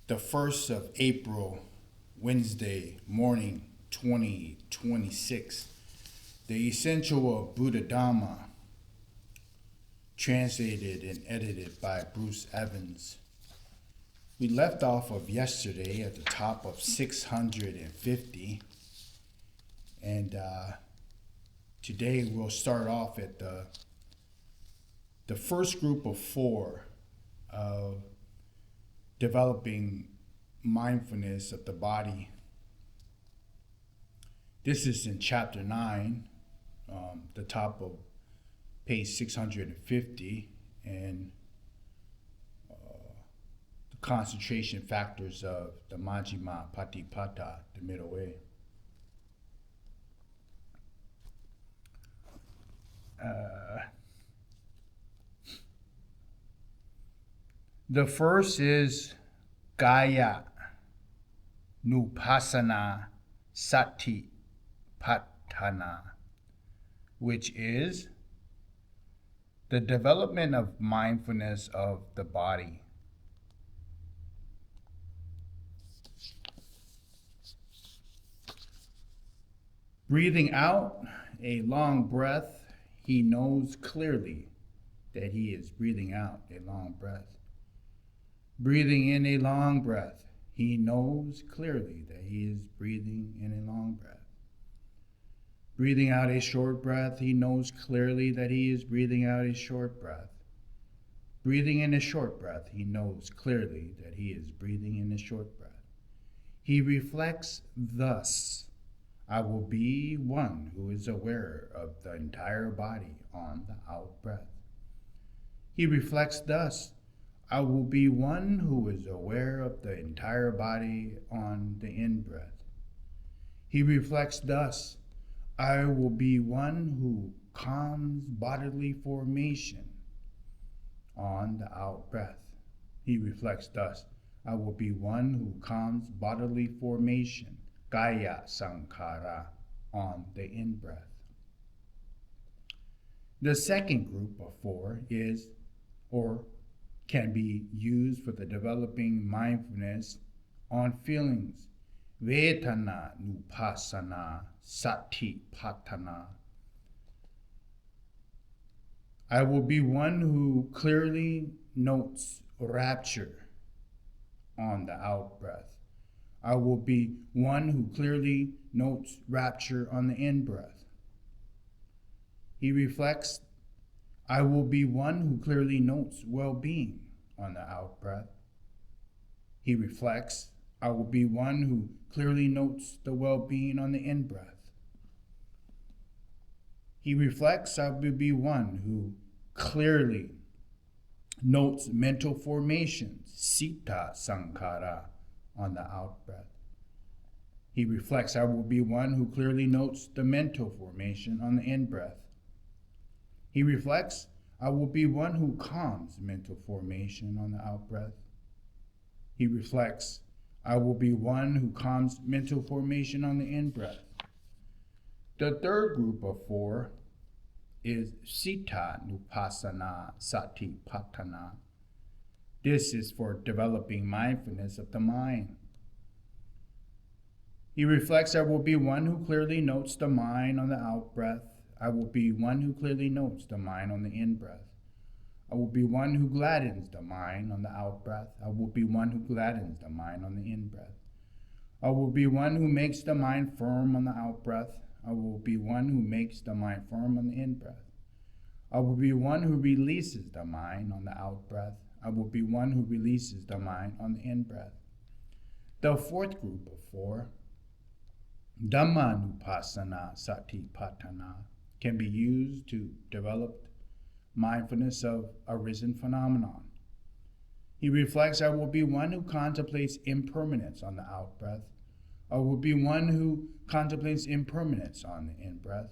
the 1st of April, Wednesday morning, 2026. The Essential of Buddhadhamma, translated and edited by Bruce Evans. We left off of yesterday at the top of 650, and today we'll start off at the first group of four of developing mindfulness of the body. This is in chapter 9, the top of page 650, and the concentration factors of the Majjhima Patipata, the middle way. The first is Kaya Nupassana Sati Patthana, which is the development of mindfulness of the body. Breathing out a long breath, he knows clearly that he is breathing out a long breath. Breathing in a long breath, he knows clearly that he is breathing in a long breath. Breathing out a short breath, he knows clearly that he is breathing out a short breath. Breathing in a short breath, he knows clearly that he is breathing in a short breath. He reflects thus: I will be one who is aware of the entire body on the out breath. He reflects thus: I will be one who is aware of the entire body on the in-breath. He reflects thus: I will be one who calms bodily formation on the out-breath. He reflects thus: I will be one who calms bodily formation, Kaya Sankhara, on the in-breath. The second group of four is, or can be used for the developing mindfulness on feelings. Vedana Nupassana Sati Patthana. I will be one who clearly notes rapture on the out breath. I will be one who clearly notes rapture on the in breath. He reflects: I will be one who clearly notes well-being on the out-breath. He reflects: I will be one who clearly notes the well-being on the in-breath. He reflects: I will be one who clearly notes mental formations, Sita Sankhara, on the out-breath. He reflects: I will be one who clearly notes the mental formation on the in-breath. He reflects: I will be one who calms mental formation on the out-breath. He reflects: I will be one who calms mental formation on the in-breath. The third group of four is Sita Nupassana Sati Patthana. This is for developing mindfulness of the mind. He reflects: I will be one who clearly notes the mind on the out-breath. I will be one who clearly notes the mind on the in-breath. I will be one who gladdens the mind on the out-breath. I will be one who gladdens the mind on the in-breath. I will be one who makes the mind firm on the out-breath. I will be one who makes the mind firm on the in-breath. I will be one who releases the mind on the out-breath. I will be one who releases the mind on the in-breath. The fourth group of four, Dhammanupassana Sati Patthana, can be used to develop mindfulness of arisen phenomenon. He reflects: I will be one who contemplates impermanence on the out-breath. I will be one who contemplates impermanence on the in-breath.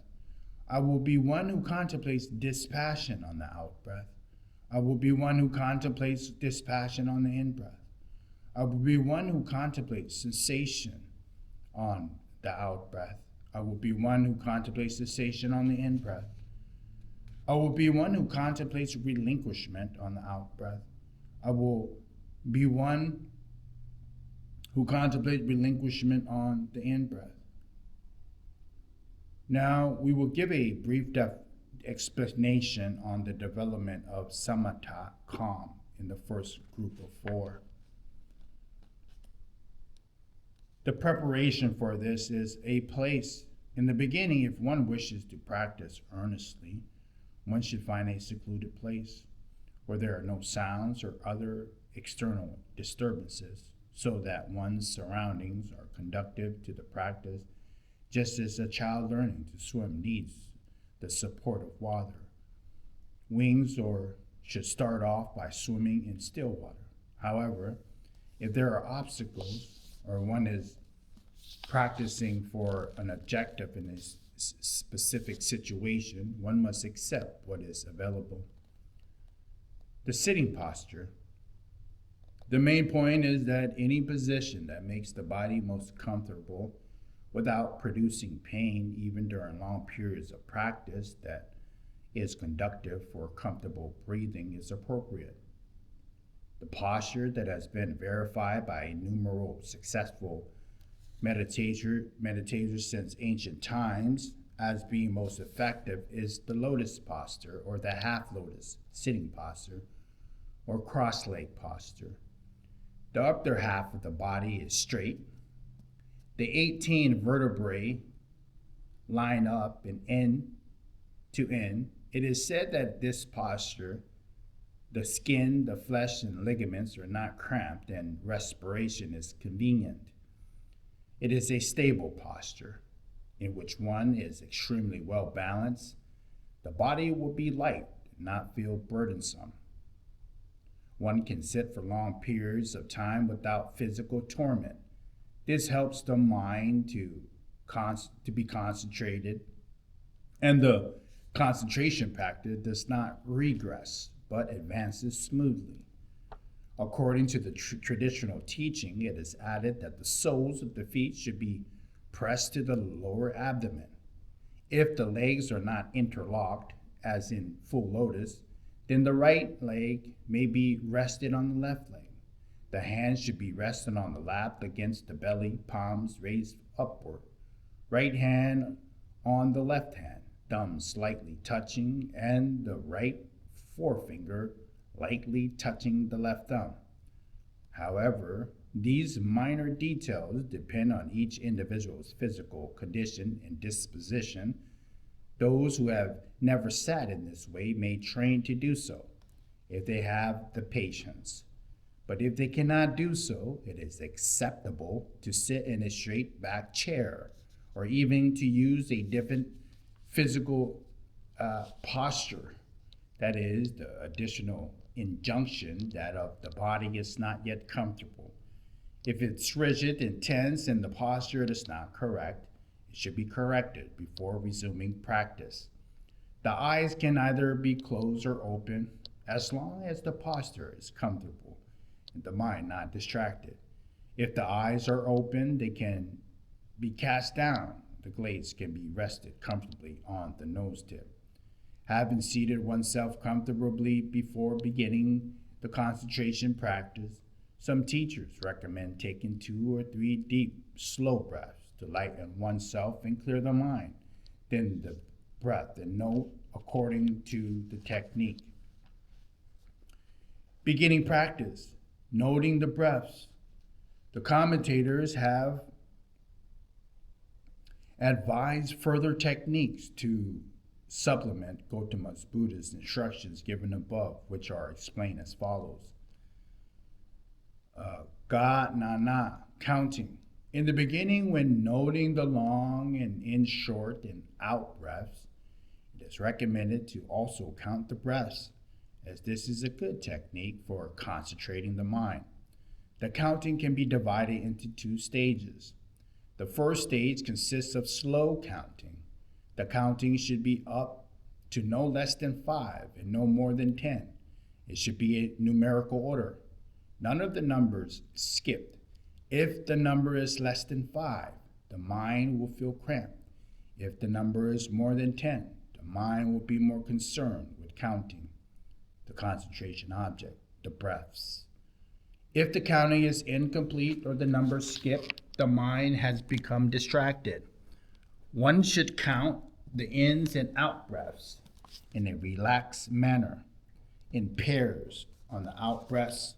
I will be one who contemplates dispassion on the out-breath. I will be one who contemplates dispassion on the in-breath. I will be one who contemplates sensation on the out-breath. I will be one who contemplates cessation on the in-breath. I will be one who contemplates relinquishment on the out-breath. I will be one who contemplate relinquishment on the in-breath. Now, we will give a brief explanation on the development of samatha, calm, in the first group of 4. The preparation for this is a place. In the beginning, if one wishes to practice earnestly, one should find a secluded place where there are no sounds or other external disturbances, so that one's surroundings are conducive to the practice, just as a child learning to swim needs the support of water. Wings should start off by swimming in still water. However, if there are obstacles or one is practicing for an objective in a specific situation, one must accept what is available. The sitting posture. The main point is that any position that makes the body most comfortable without producing pain, even during long periods of practice, that is conducive for comfortable breathing, is appropriate. The posture that has been verified by innumerable successful meditators since ancient times as being most effective is the lotus posture, or the half lotus sitting posture, or cross-leg posture. The upper half of the body is straight. The 18 vertebrae line up in end to end. It is said that this posture, the skin, the flesh, and ligaments are not cramped, and respiration is convenient. It is a stable posture in which one is extremely well balanced. The body will be light and not feel burdensome. One can sit for long periods of time without physical torment. This helps the mind to be concentrated, and the concentration practice does not regress but advances smoothly. According to the traditional teaching, it is added that the soles of the feet should be pressed to the lower abdomen. If the legs are not interlocked, as in full lotus, then the right leg may be rested on the left leg. The hands should be rested on the lap against the belly, palms raised upward. Right hand on the left hand, thumb slightly touching, and the right forefinger lightly touching the left thumb. However, these minor details depend on each individual's physical condition and disposition. Those who have never sat in this way may train to do so, if they have the patience. But if they cannot do so, it is acceptable to sit in a straight back chair, or even to use a different physical posture. That is, the additional injunction that of the body is not yet comfortable. If it's rigid and tense and the posture is not correct, it should be corrected before resuming practice. The eyes can either be closed or open, as long as the posture is comfortable and the mind not distracted. If the eyes are open, they can be cast down. The glades can be rested comfortably on the nose tip. Having seated oneself comfortably before beginning the concentration practice, some teachers recommend taking 2 or 3 deep, slow breaths to lighten oneself and clear the mind. Then the breath and note according to the technique. Beginning practice, noting the breaths. The commentators have advised further techniques to supplement Gautama's Buddha's instructions given above, which are explained as follows. Ga na na, counting. In the beginning, when noting the long and in short and out breaths, it is recommended to also count the breaths, as this is a good technique for concentrating the mind. The counting can be divided into 2 stages. The first stage consists of slow counting. The counting should be up to no less than 5 and no more than 10. It should be a numerical order. None of the numbers skipped. If the number is less than 5, the mind will feel cramped. If the number is more than 10, the mind will be more concerned with counting the concentration object, the breaths. If the counting is incomplete or the numbers skip, the mind has become distracted. One should count the ins and out breaths in a relaxed manner, in pairs. On the out breaths,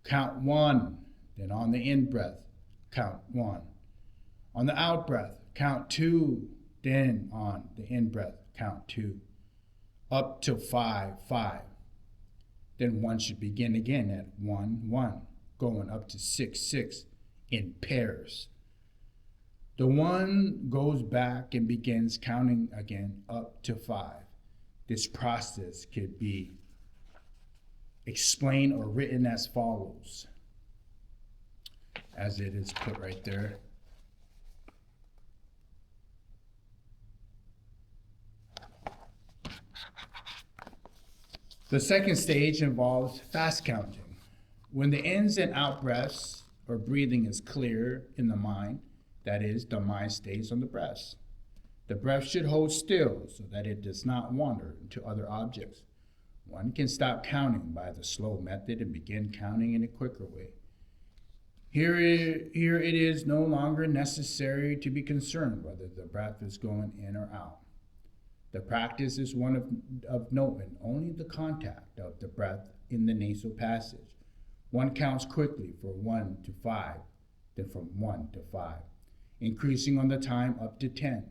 count one, then on the in breath, count one. On the out breath, count two, then on the in breath, count two. Up to 5, 5. Then one should begin again at 1, 1, going up to 6, 6 in pairs. The one goes back and begins counting again up to 5. This process could be explained or written as follows, as it is put right there. The second stage involves fast counting. When the ins and out breaths or breathing is clear in the mind, that is, the mind stays on the breaths. The breath should hold still so that it does not wander into other objects. One can stop counting by the slow method and begin counting in a quicker way. Here it is no longer necessary to be concerned whether the breath is going in or out. The practice is one of noting only the contact of the breath in the nasal passage. One counts quickly for 1 to 5, then from 1 to 5, increasing on the time up to 10.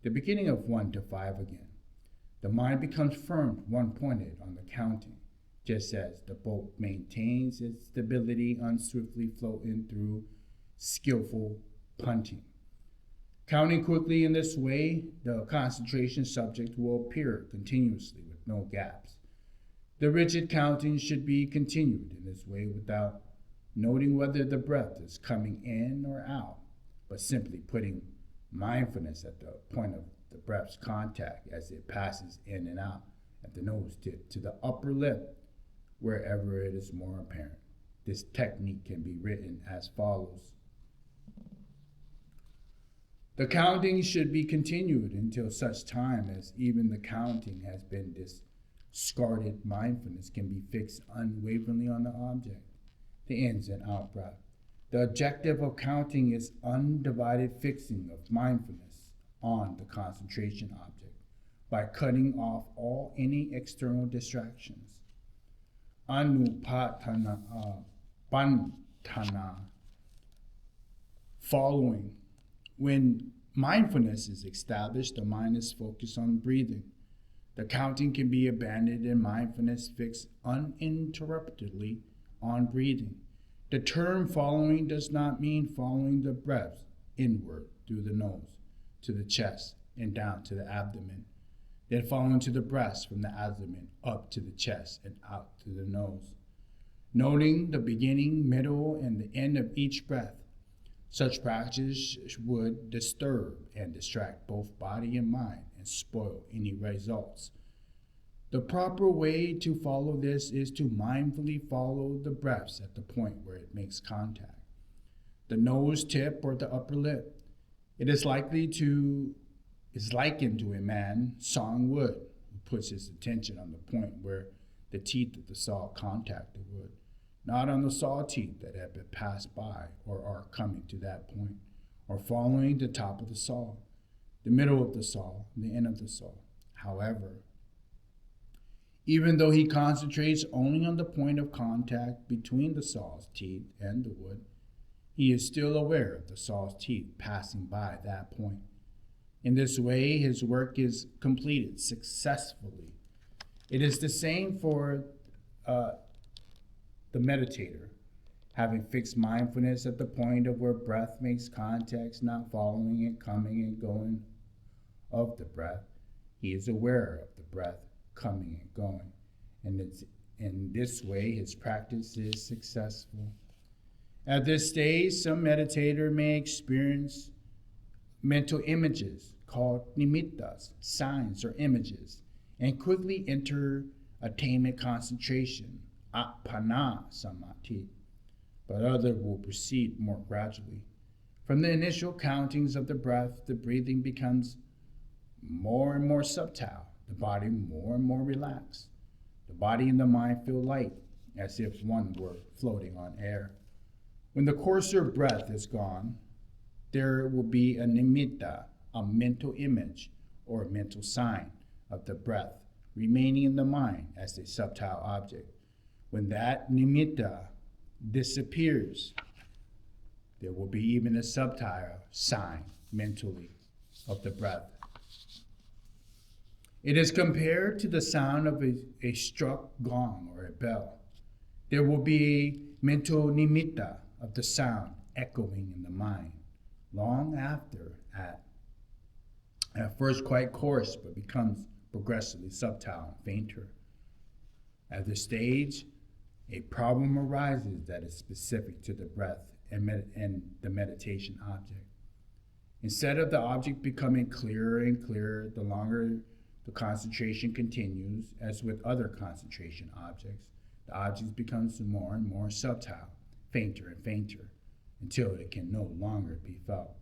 The beginning of 1 to 5 again. The mind becomes firm, one-pointed on the counting, just as the boat maintains its stability unswiftly floating through skillful punting. Counting quickly in this way, the concentration subject will appear continuously with no gaps. The rigid counting should be continued in this way without noting whether the breath is coming in or out, but simply putting mindfulness at the point of the breath's contact as it passes in and out at the nose tip to the upper lip wherever it is more apparent. This technique can be written as follows. The counting should be continued until such time as even the counting has been discarded. Mindfulness can be fixed unwaveringly on the object, the ins and out breath. The objective of counting is undivided fixing of mindfulness on the concentration object by cutting off any external distractions. Anupatana, bantana, following. When mindfulness is established, the mind is focused on breathing. The counting can be abandoned and mindfulness fixed uninterruptedly on breathing. The term following does not mean following the breath inward through the nose to the chest and down to the abdomen, then following to the breast from the abdomen up to the chest and out to the nose. Noting the beginning, middle, and the end of each breath. Such practice would disturb and distract both body and mind and spoil any results. The proper way to follow this is to mindfully follow the breaths at the point where it makes contact. The nose tip or the upper lip. It is likened to a man sawing wood who puts his attention on the point where the teeth of the saw contact the wood, not on the saw teeth that have been passed by or are coming to that point, or following the top of the saw, the middle of the saw, and the end of the saw. However, even though he concentrates only on the point of contact between the saw's teeth and the wood, he is still aware of the saw's teeth passing by that point. In this way, his work is completed successfully. It is the same for the meditator, having fixed mindfulness at the point of where breath makes contact, not following it, coming and going of the breath. He is aware of the breath coming and going, and it's in this way his practice is successful. At this stage, some meditator may experience mental images called nimittas, signs or images, and quickly enter attainment concentration, appana samadhi, but others will proceed more gradually. From the initial countings of the breath, the breathing becomes more and more subtle, the body more and more relaxed. The body and the mind feel light as if one were floating on air. When the coarser breath is gone, there will be a nimitta, a mental image or a mental sign of the breath remaining in the mind as a subtile object. When that nimitta disappears, there will be even a subtile sign mentally of the breath. It is compared to the sound of a struck gong or a bell. There will be a mental nimitta of the sound echoing in the mind long after, at first quite coarse, but becomes progressively subtile and fainter. At this stage, a problem arises that is specific to the breath and the meditation object. Instead of the object becoming clearer and clearer the longer the concentration continues, as with other concentration objects, the object becomes more and more subtile, fainter and fainter, until it can no longer be felt,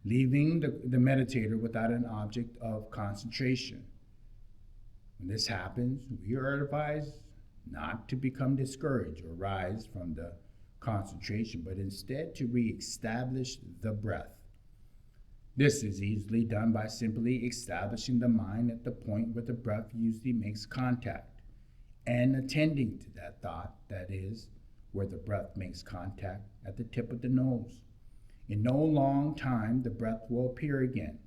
leaving the meditator without an object of concentration. When this happens, we are advised not to become discouraged or rise from the concentration, but instead to re-establish the breath. This is easily done by simply establishing the mind at the point where the breath usually makes contact and attending to that thought, that is, where the breath makes contact at the tip of the nose. In no long time, the breath will appear again,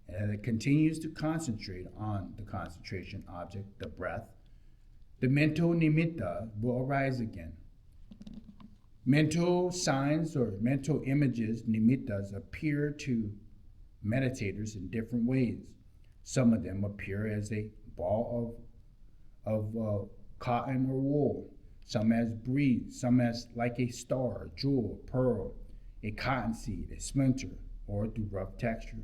and as it continues to concentrate on the concentration object, the breath, the mental nimitta will arise again. Mental signs or mental images, nimittas, appear to meditators in different ways. Some of them appear as a ball of cotton or wool, some as breeze, some as like a star, jewel, pearl, a cottonseed, a splinter, or through rough texture.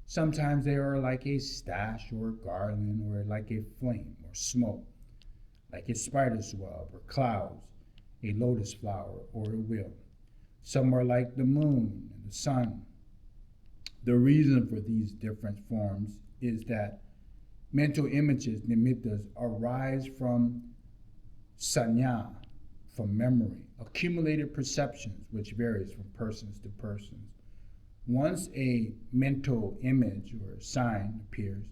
Sometimes they are like a stash or a garland, or like a flame or smoke, like a spider's web or clouds, a lotus flower or a wheel. Some are like the moon and the sun. The reason for these different forms is that mental images, nimittas, arise from sanya, from memory, accumulated perceptions, which varies from persons to persons. Once a mental image or sign appears,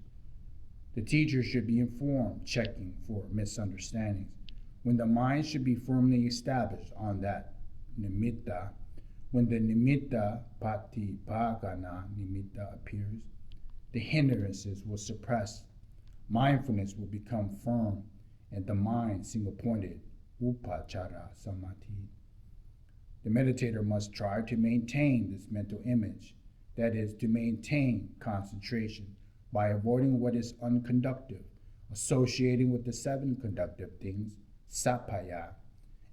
the teacher should be informed, checking for misunderstandings. When the mind should be firmly established on that nimitta, when the nimitta patipagana nimitta appears, the hindrances will suppress, mindfulness will become firm, and the mind single-pointed, upachara samadhi. The meditator must try to maintain this mental image, that is, to maintain concentration by avoiding what is unconductive, associating with the seven conductive things, sapaya,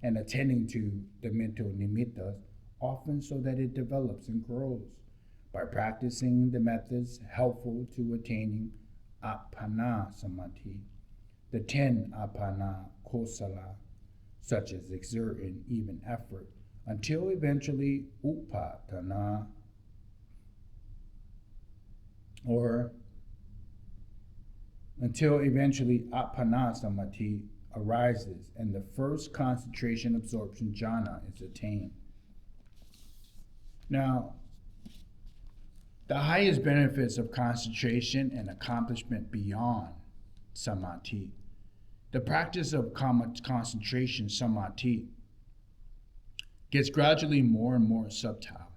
and attending to the mental nimittas, often so that it develops and grows, by practicing the methods helpful to attaining apana samadhi, the 10 apana kosala, such as exerting even effort, until eventually upatana, or until eventually apana samadhi arises and the first concentration absorption jhana is attained. Now, the highest benefits of concentration and accomplishment beyond samadhi. The practice of concentration, samadhi, gets gradually more and more subtile.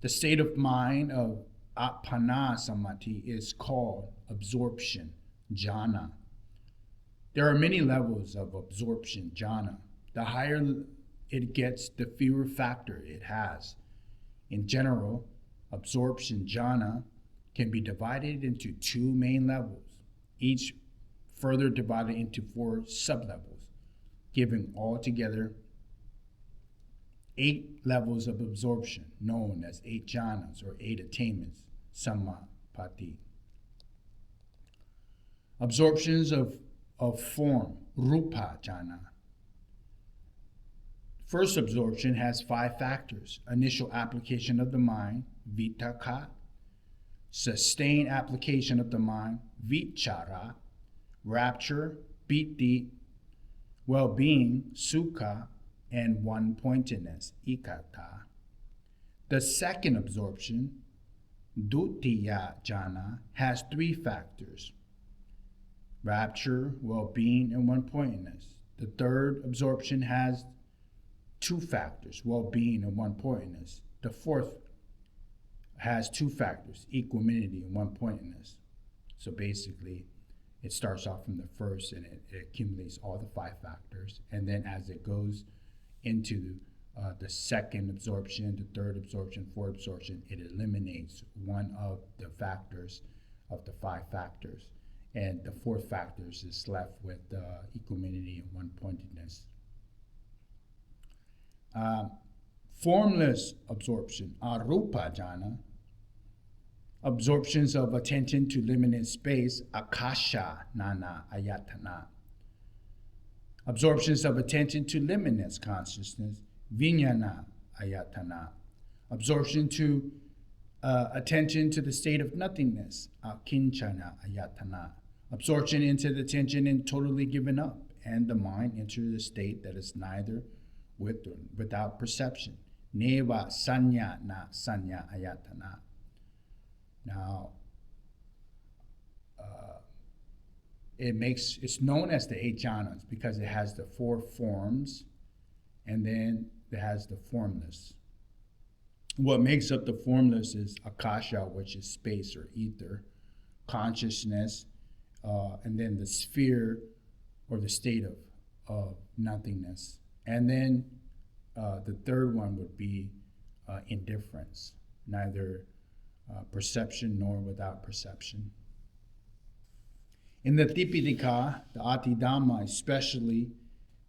The state of mind of apana samadhi is called absorption, jhana. There are many levels of absorption, jhana. The higher it gets, the fewer factor it has. In general, absorption, jhana, can be divided into two main levels, each further divided into 4 sublevels, giving altogether 8 levels of absorption, known as 8 jhanas or 8 attainments, samapatti. Absorptions of form, rupa jhana. First absorption has 5 factors: initial application of the mind, vitakka; sustained application of the mind, vichara; rapture, piti; well-being, sukha, and one-pointedness, ikata. The second absorption, dutiya jhana, has three factors: rapture, well-being, and one-pointedness. The third absorption has two factors, well-being and one-pointedness. The fourth has two factors, equanimity and one-pointedness. So basically, it starts off from the first and it accumulates all the five factors. And then as it goes into the second absorption, the third absorption, fourth absorption, it eliminates one of the factors of the five factors. And the fourth factor is left with equanimity and one-pointedness. Formless absorption, arupa jhana, absorptions of attention to limited space, akasha nana ayatana. Absorptions of attention to limitless consciousness, vijnana ayatana. Absorption to attention to the state of nothingness, akinchana ayatana. Absorption into the attention and totally given up, and the mind enters a state that is neither with or without perception. Neva sanya na sanya ayatana. Now, it's known as the eight jhanas because it has the four forms, and then it has the formless. What makes up the formless is akasha, which is space or ether, consciousness, and then the sphere or the state of nothingness. And then the third one would be indifference, neither perception nor without perception. In the Tipitaka, the Buddhadhamma, especially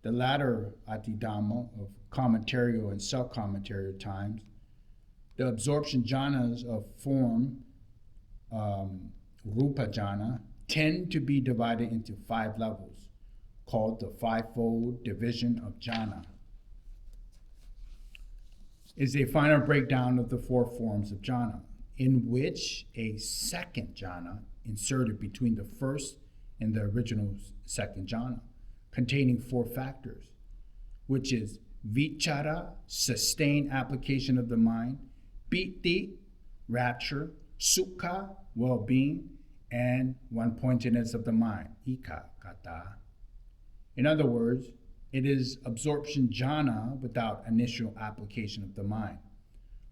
the latter Buddhadhamma of commentarial and self-commentarial times, the absorption jhanas of form, rupa jhana, tend to be divided into 5 levels, called the fivefold division of jhana. Is a final breakdown of the 4 forms of jhana, in which a second jhana inserted between the first and the original second jhana, containing 4 factors, which is vichara, sustained application of the mind, piti, rapture, sukha, well-being, and one-pointedness of the mind, ika, kata. In other words, it is absorption jhana without initial application of the mind,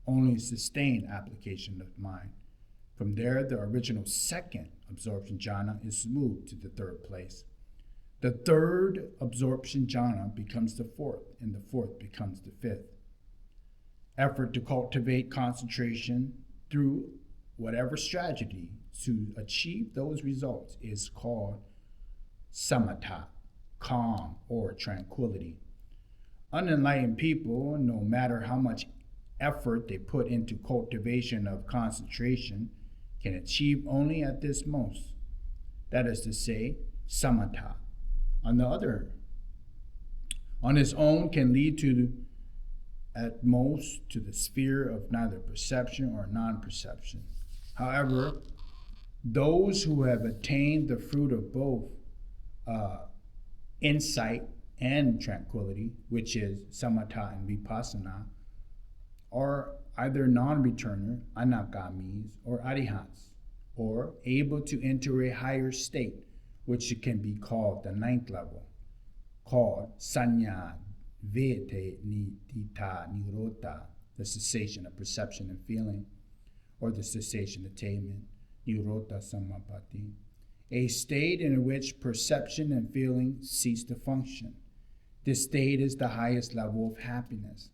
only sustained application of the mind. From there, the original second absorption jhana is moved to the 3rd place. The 3rd absorption jhana becomes the 4th, and the 4th becomes the 5th. Effort to cultivate concentration through whatever strategy to achieve those results is called samatha, calm or tranquility. Unenlightened people, no matter how much effort they put into cultivation of concentration, can achieve only at this most. That is to say, samatha. On its own can lead to, at most, to the sphere of neither perception or non-perception. However, those who have attained the fruit of both insight and tranquility, which is samatha and vipassana, are either non-returner, anagamis, or arihants, or able to enter a higher state, which can be called the 9th level, called sanya vete nidita nirota, the cessation of perception and feeling, or the cessation of attainment, nirota samapatti, a state in which perception and feeling cease to function. This state is the highest level of happiness.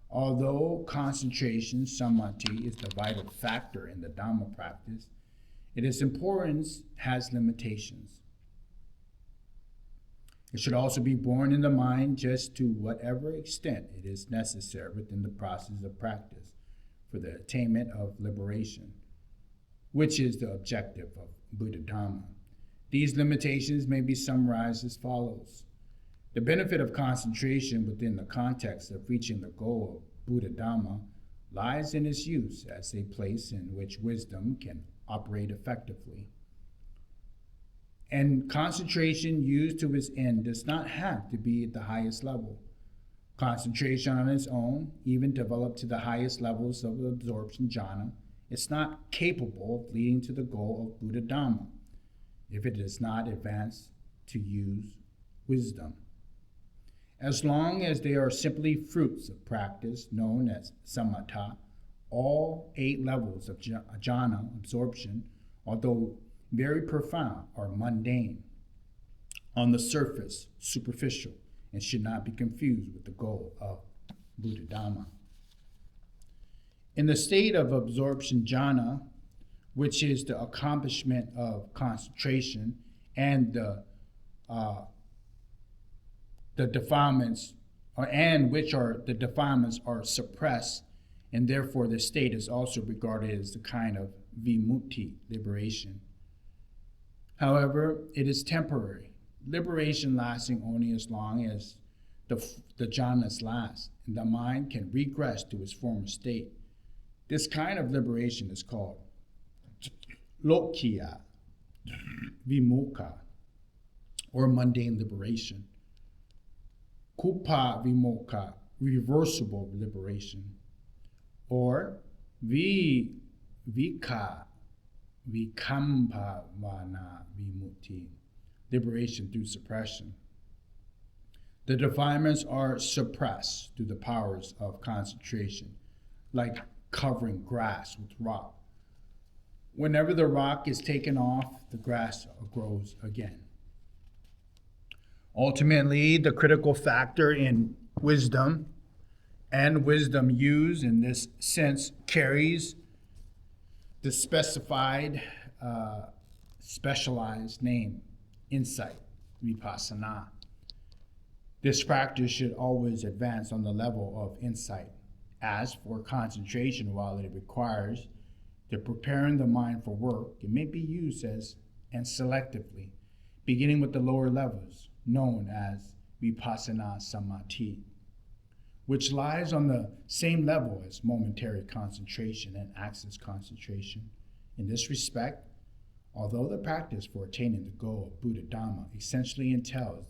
Although concentration, samadhi, is the vital factor in the Dhamma practice, its importance has limitations. It should also be borne in the mind just to whatever extent it is necessary within the process of practice for the attainment of liberation, which is the objective of Buddhadhamma. These limitations may be summarized as follows. The benefit of concentration within the context of reaching the goal of Buddhadhamma lies in its use as a place in which wisdom can operate effectively. And concentration used to its end does not have to be at the highest level. Concentration on its own, even developed to the highest levels of absorption jhana, is not capable of leading to the goal of Buddhadhamma if it does not advance to use wisdom. As long as they are simply fruits of practice known as samatha, all 8 levels of jhana absorption, although very profound, are mundane, on the surface, superficial, and should not be confused with the goal of Buddhadhamma. In the state of absorption jhana, which is the accomplishment of concentration and the defilements, the defilements are suppressed, and therefore the state is also regarded as the kind of vimutti, liberation. However, it is temporary, liberation lasting only as long as the jhanas last, and the mind can regress to its former state. This kind of liberation is called lokya vimukha, or mundane liberation. Kupa vimukha, reversible liberation, or vika vikampavana vimutti, liberation through suppression. The defilements are suppressed through the powers of concentration, like covering grass with rock. Whenever the rock is taken off, the grass grows again. Ultimately, the critical factor in wisdom, and wisdom used in this sense, carries the specialized name, insight, vipassana. This practice should always advance on the level of insight. As for concentration, while it requires the preparing the mind for work, it may be used as and selectively, beginning with the lower levels, known as vipassana samadhi, which lies on the same level as momentary concentration and access concentration. In this respect, although the practice for attaining the goal of Buddhadhamma essentially entails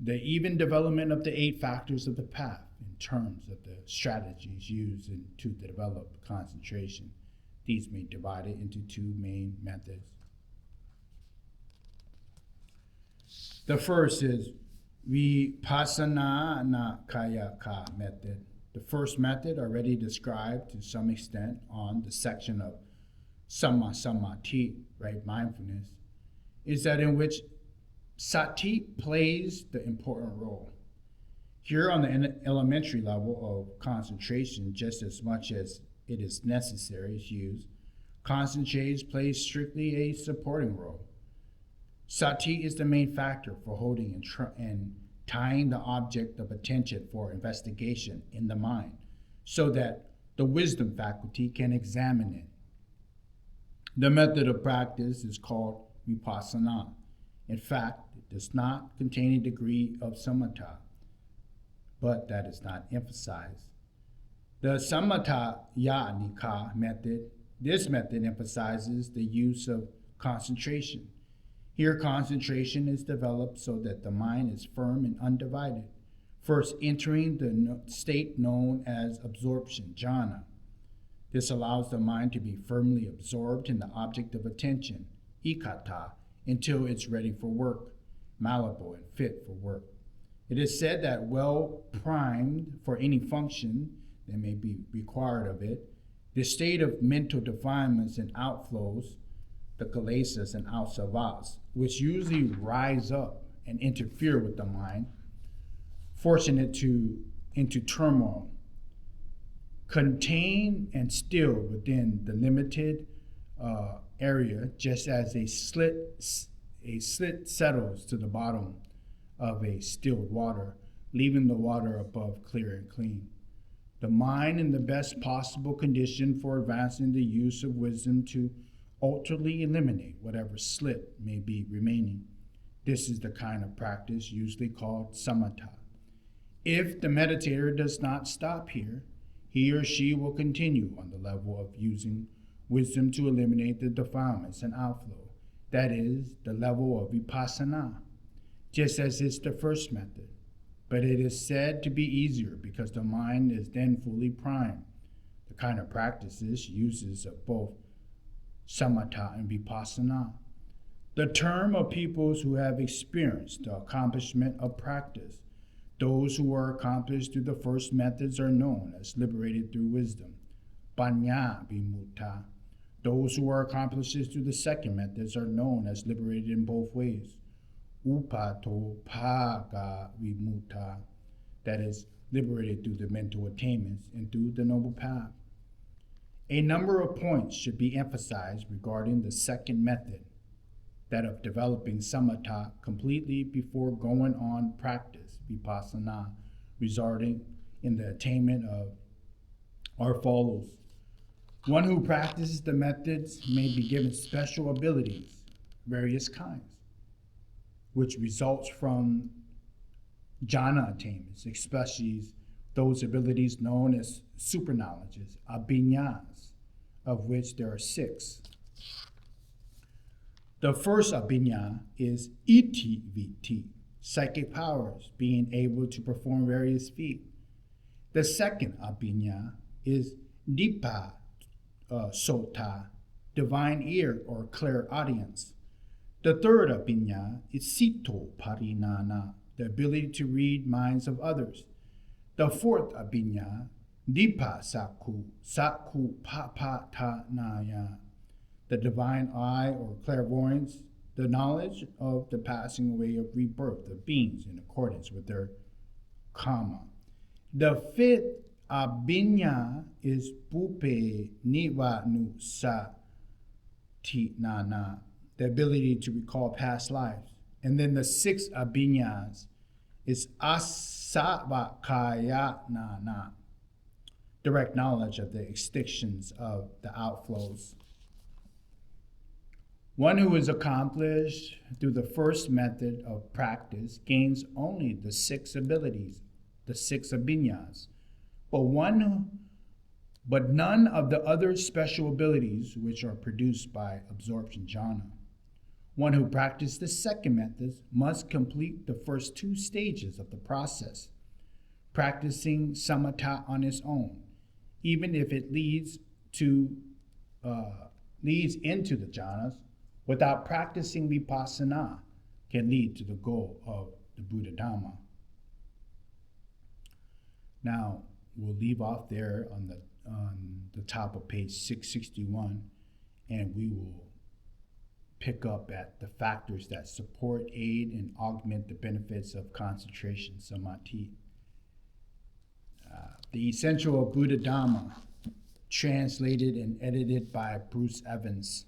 the even development of the 8 factors of the path in terms of the strategies used to develop concentration, these may be divided into 2 main methods. The first is Vipassana Kayaka method. The first method, already described to some extent on the section of Samma Samadhi, right mindfulness, is that in which sati plays the important role. Here on the elementary level of concentration, just as much as it is necessary to use, concentration plays strictly a supporting role. Sati is the main factor for holding and tying the object of attention for investigation in the mind, so that the wisdom faculty can examine it. The method of practice is called vipassana. In fact, it does not contain a degree of samatha, but that is not emphasized. The samatha yanika method, this method emphasizes the use of concentration. Here, concentration is developed so that the mind is firm and undivided, first entering the state known as absorption, jhana. This allows the mind to be firmly absorbed in the object of attention, ikata, until it's ready for work, malleable and fit for work. It is said that well primed for any function that may be required of it, the state of mental defilements and outflows, the kilesas and asavas, which usually rise up and interfere with the mind, forcing it into turmoil, contain and still within the limited area, just as a slit settles to the bottom of a stilled water, leaving the water above clear and clean. The mind in the best possible condition for advancing the use of wisdom to ultimately eliminate whatever slit may be remaining. This is the kind of practice usually called samatha. If the meditator does not stop here, he or she will continue on the level of using wisdom to eliminate the defilements and outflow, that is, the level of vipassana, just as it's the first method. But it is said to be easier because the mind is then fully primed. The kind of practices uses of both samatha and vipassana. The term of peoples who have experienced the accomplishment of practice. Those who are accomplished through the first methods are known as liberated through wisdom, panya vimutta. Those who are accomplished through the second methods are known as liberated in both ways, upato paga vimutta, that is, liberated through the mental attainments and through the noble path. A number of points should be emphasized regarding the second method, that of developing samatha completely before going on practice, vipassana, resulting in the attainment of are follows. One who practices the methods may be given special abilities, various kinds, which results from jhana attainments, especially those abilities known as super knowledges, abhinyas, of which there are 6. The first abhinya is iti viti, psychic powers, being able to perform various feats. The second abhinya is dipa sota, divine ear or clairaudience. The third abhinya is sito parinana, the ability to read minds of others. The fourth abhinya, dipa saku papatanaya, the divine eye or clairvoyance, the knowledge of the passing away of rebirth of beings in accordance with their karma. The fifth abhinya is pupe nivanu satinana, the ability to recall past lives. And then the 6 abhinyas is asavakayanana, direct knowledge of the extinctions of the outflows. One who is accomplished through the first method of practice gains only the 6 abilities, the 6 abhinyas, but none of the other special abilities which are produced by absorption jhana. One who practiced the second method must complete the first 2 stages of the process, practicing samatha on its own, even if it leads into the jhanas. Without practicing vipassana, can lead to the goal of the Buddhadhamma. Now, we'll leave off there on the top of page 661, and we will pick up at the factors that support, aid, and augment the benefits of concentration samadhi. The Essential of Buddhadhamma, translated and edited by Bruce Evans.